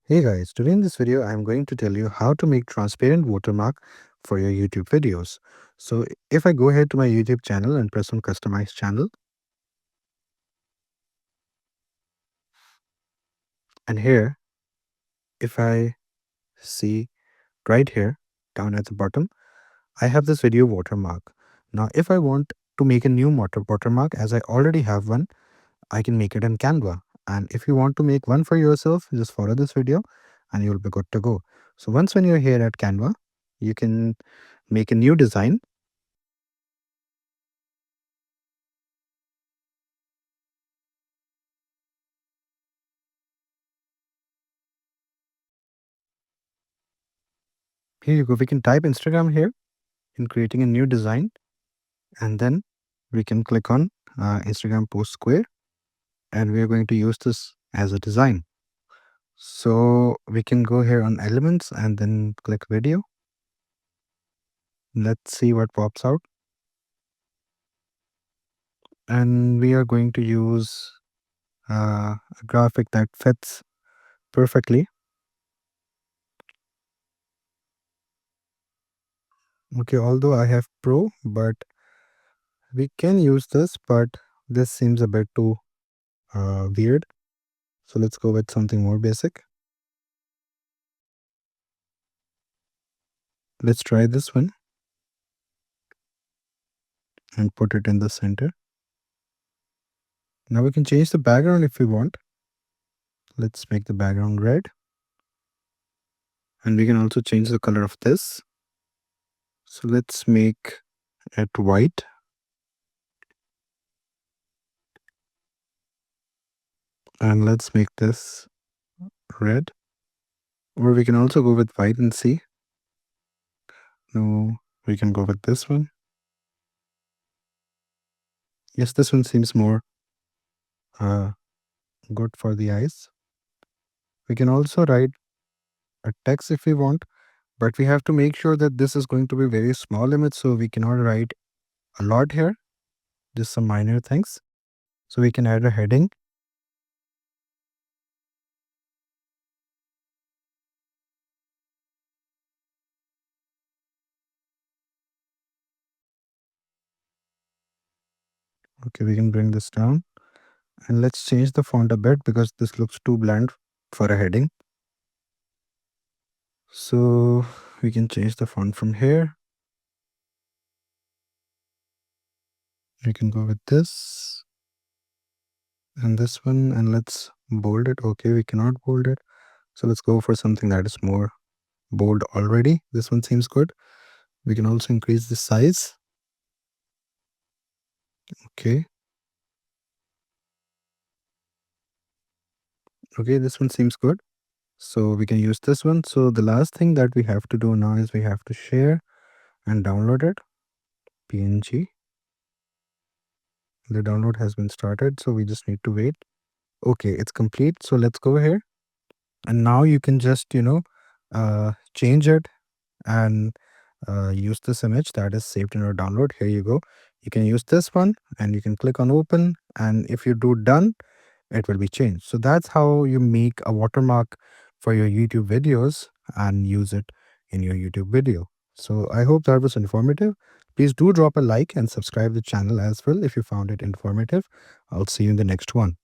Hey guys, today in this video I'm going to tell you how to make transparent watermark for your YouTube videos. So if I go ahead to my YouTube channel and press on customize channel, and here if I see right here down at the bottom, I have this video watermark. Now if I want to make a new watermark, as I already have one, I can make it in Canva. And if you want to make one for yourself, just follow this video and you'll be good to go. So once when you're here at Canva, you can make a new design. Here you go. We can type Instagram here in creating a new design, and then we can click on Instagram post square, and we are going to use this as a design. So we can go here on elements and then click video. Let's see what pops out. And we are going to use a graphic that fits perfectly. Okay, although I have Pro, but we can use this, but this seems a bit too weird. So let's go with something more basic. Let's try this one and put it in the center. Now we can change the background if we want. Let's make the background red. And we can also change the color of this. So let's make it white. And let's make this red. Or we can also go with white and see. No, we can go with this one. Yes, this one seems more good for the eyes. We can also write a text if we want, but we have to make sure that this is going to be very small image, so we cannot write a lot here, just some minor things. So we can add a heading. Okay, we can bring this down, and let's change the font a bit because this looks too bland for a heading. So we can change the font from here. We can go with this and this one, and let's bold it. Okay, we cannot bold it. So let's go for something that is more bold already. This one seems good. We can also increase the size. Okay. Okay, this one seems good. So we can use this one. So the last thing that we have to do now is we have to share and download it. PNG. The download has been started, so we just need to wait. Okay, it's complete. So let's go here. And now you can just, change it and use this image that is saved in your download. Here you go. You can use this one and you can click on open. And if you do done, it will be changed. So that's how you make a watermark for your YouTube videos and use it in your YouTube video. So I hope that was informative. Please do drop a like and subscribe the channel as well if you found it informative. I'll see you in the next one.